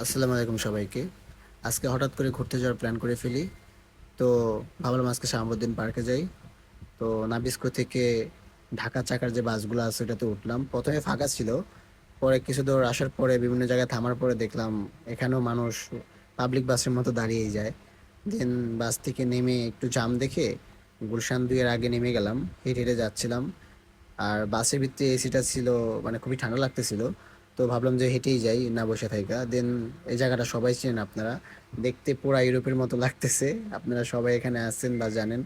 আসসালামু আলাইকুম সবাইকে। আজকে হঠাৎ করে ঘুরতে যাওয়ার প্ল্যান করে ফেলি। তো ভাবলাম আজকে শাহাবুদ্দিন পার্কে যাই। তো নাবিস্কো থেকে ঢাকা চাকার যে বাসগুলো আছে ওটাতে উঠলাম। প্রথমে ফাঁকা ছিল, পরে কিছু দূর আসার পরে বিভিন্ন জায়গায় থামার পরে দেখলাম এখানেও মানুষ পাবলিক বাসের মতো দাঁড়িয়েই যায়। দেন বাস থেকে নেমে একটু জাম দেখে গুলশান 2 এর আগে নেমে গেলাম। হেঁটে হেঁটে যাচ্ছিলাম। আর বাসের ভিতরে এসিটা ছিল, মানে খুবই ঠান্ডা লাগতেছিল। তো ভাবলাম যে হেঁটেই যাই, না বসে থাকা। দেন এই জায়গাটা সবাই চেনেন আপনারা, দেখতে পুরা ইউরোপের মতো লাগতেছে। আপনারা সবাই এখানে আছেন বা জানেন।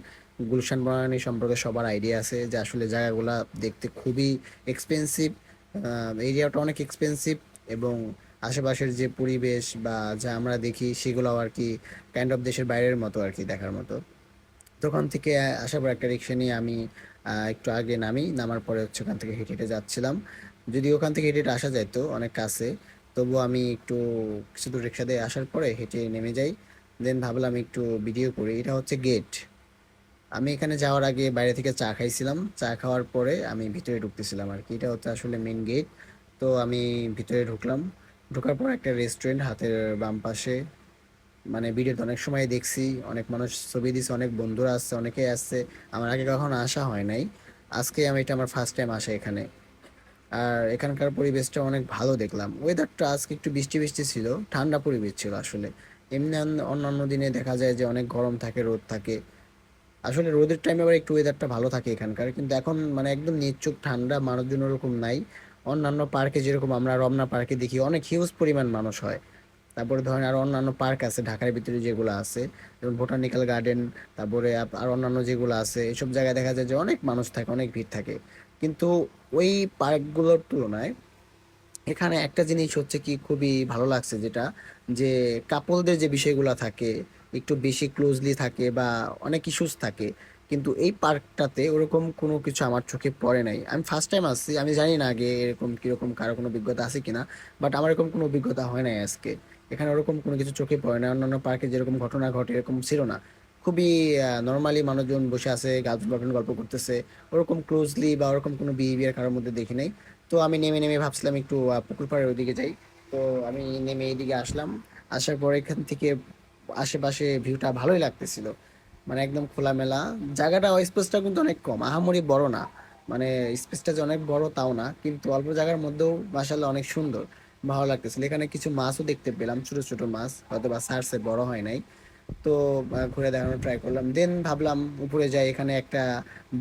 গুলশান বনানী সম্পর্কে সবার আইডিয়া আছে যে আসলে জায়গাগুলা দেখতে খুবই এক্সপেন্সিভ। এরিয়াটা অনেক এক্সপেন্সিভ, এবং আশেপাশের যে পরিবেশ বা যা আমরা দেখি সেগুলো আর কি কাইন্ড অফ দেশের বাইরের মতো আর কি দেখার মতো। দোকান থেকে আসার পর একটা রিক্সা নিয়ে আমি একটু আগে নামার পরে হচ্ছে ওখান থেকে হেঁটে হেঁটে যাচ্ছিলাম। যদি ওখান থেকে হেঁটে হেঁটে আসা যাইতো অনেক কাছে, তবুও আমি একটু কিছু দূর রিক্সা দিয়ে আসার পরে হেঁটে নেমে যাই। দেন ভাবলাম একটু ভিডিও করি। এটা হচ্ছে গেট। আমি এখানে যাওয়ার আগে বাইরে থেকে চা খাইছিলাম, চা খাওয়ার পরে আমি ভিতরে ঢুকতেছিলাম আর কি। এটা হচ্ছে আসলে মেন গেট। তো আমি ভিতরে ঢুকলাম। ঢোকার পর একটা রেস্টুরেন্ট হাতের বাম পাশে। মানে ভিডিওতে অনেক সময় দেখছি, অনেক মানুষ ছবি দিছে, অনেক বন্ধুরা আসছে, অনেকেই আসছে। আমার আগে কখনো আসা হয় নাই, আজকে এটা আমার ফার্স্ট টাইম আসা এখানে। আর এখানকার পরিবেশটা অনেক ভালো দেখলাম। ওয়েদারটা আজকে একটু বৃষ্টি বৃষ্টি ছিল, ঠান্ডা পরিবেশ ছিল আসলে। এমনি অন্যান্য দিনে দেখা যায় যে অনেক গরম থাকে, রোদ থাকে। আসলে রোদের টাইমে আবার একটু ওয়েদারটা ভালো থাকে এখানকার, কিন্তু এখন মানে একদম নিশ্চুপ ঠান্ডা, মানুষজন ওরকম নাই। অন্যান্য পার্কে যেরকম আমরা রমনা পার্কে দেখি অনেক হিউজ পরিমাণ মানুষ হয়। তারপরে ধরেন আর অন্যান্য পার্ক আছে ঢাকার ভিতরে যেগুলো আছে, যেমন বোটানিক্যাল গার্ডেন, তারপরে আর অন্যান্য যেগুলো আছে এসব জায়গায় দেখা যায় যে অনেক মানুষ থাকে, অনেক ভিড় থাকে। কিন্তু ওই পার্কগুলোর তুলনায় এখানে একটা জিনিস হচ্ছে কি খুবই ভালো লাগছে, যেটা যে কাপলদের যে বিষয়গুলো থাকে একটু বেশি ক্লোজলি থাকে বা অনেক ইস্যুস থাকে। কিন্তু এই পার্কটাতে ওরকম কোনো কিছু আমার চোখে পড়ে নাই। আমি ফার্স্ট টাইম আসছি, আমি জানি না আগে এরকম কিরকম কারো কোনো অভিজ্ঞতা আছে কিনা, বাট আমার এরকম কোনো অভিজ্ঞতা হয় নাই আজকে। এখানে ওরকম কোনো কিছু চোখে পড়ে না। অন্যান্য পার্কে যেরকম ঘটনা ঘটে এরকম ছিল না। খুবই নর্মালি মানুষজন বসে আছে, গার্লফ্রেন্ড বয়ফ্রেন্ড গল্প করতেছে। ওরকম ক্লোজলি বা ওরকম কোনো বিহেভিয়ার কারোর মধ্যে দেখি নাই। তো আমি নেমে নেমে ভাবছিলাম একটু পুকুর পাড়ের ওইদিকে যাই। তো আমি নেমে এইদিকে আসলাম। আসার পর এখান থেকে আশেপাশে ভিউটা ভালোই লাগতেছিল। মানে একদম খোলামেলা জায়গাটা, স্পেসটা কিন্তু অনেক কম, আহামরি বড় না। মানে স্পেসটা যে অনেক বড় তাও না, কিন্তু অল্প জায়গার মধ্যেও মাশাআল্লাহ অনেক সুন্দর, ভালো লাগতেছিল। এখানে কিছু মাছও দেখতে পেলাম, ছোট ছোট মাছ, হয়তো বা সার্সে বড় হয় নাই। তো ঘুরে দেখানোর ট্রাই করলাম। দেন ভাবলাম উপরে যাই, এখানে একটা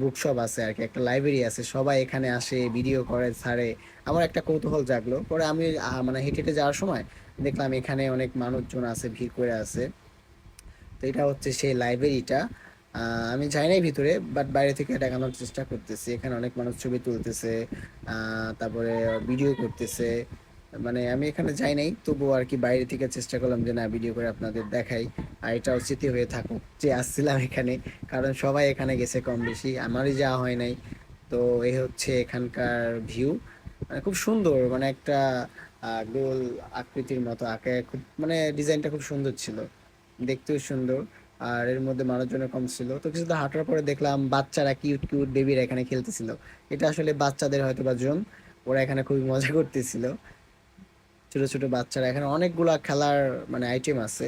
বুক শপ আছে আর কি, একটা লাইব্রেরি আছে, সবাই এখানে আসে ভিডিও করে ছাড়ে। আমার একটা কৌতূহল জাগলো। পরে আমি মানে হেঁটে হেঁটে যাওয়ার সময় দেখলাম এখানে অনেক মানুষজন আছে, ভিড় করে আছে। তো এটা হচ্ছে সেই লাইব্রেরিটা। আমি যাই নাই ভিতরে, বাট বাইরে থেকে দেখানোর চেষ্টা করতেছি। এখানে অনেক মানুষ ছবি তুলতেছে, তারপরে ভিডিও করতেছে। মানে আমি এখানে যাই নাই, তবুও আর কি বাইরে থেকে চেষ্টা করলাম যে না, ভিডিও করে আপনাদের দেখাই। আর এটাও স্মৃতি হয়ে থাকুক যে আসছিলাম এখানে, কারণ সবাই এখানে গেছে কম বেশি, আমারই যাওয়া হয় নাই। তো এই হচ্ছে এখানকার ভিউ। মানে খুব সুন্দর, মানে একটা গোল আকৃতির মতো আঁকে, খুব মানে ডিজাইনটা খুব সুন্দর ছিল, দেখতেও সুন্দর। আর এর মধ্যে মানুষজনের কম ছিল। তো কিছুটা হাঁটার পরে দেখলাম বাচ্চারা, কিউট কিউট বেবিরা এখানে খেলতেছিল। এটা আসলে বাচ্চাদের হয়তো বা জোন, ওরা এখানে খুবই মজা করতেছিল। ছোট ছোট বাচ্চারা, এখানে অনেকগুলা খেলার মানে আইটেম আছে।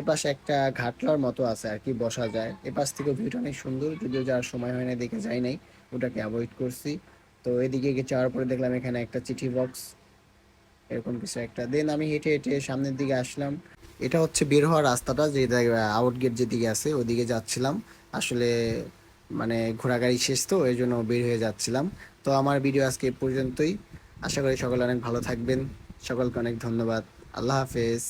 এপাশে একটা ঘাটলার মতো আছে আর কি, বসা যায়। এপাশ থেকে ভিউটা অনেক সুন্দর, যদিও যাওয়ার সময় হয় না দেখে যাই নাই, ওটাকে অ্যাভয়েড করছি। তো এদিকে যাওয়ার পরে দেখলাম এখানে একটা চিঠি বক্স, এরকম কিছু একটা। দেন আমি হেঁটে হেঁটে সামনের দিকে আসলাম। এটা হচ্ছে বের হওয়ার রাস্তাটা, যে আউট গেট যেদিকে আছে ওদিকে যাচ্ছিলাম আসলে। মানে ঘোরাগাড়ি শেষ, তো এই জন্য বের হয়ে যাচ্ছিলাম। তো আমার ভিডিও আজকে এ পর্যন্তই। আশা করি সকলে অনেক ভালো থাকবেন। সকলকে অনেক ধন্যবাদ। আল্লাহ হাফেজ।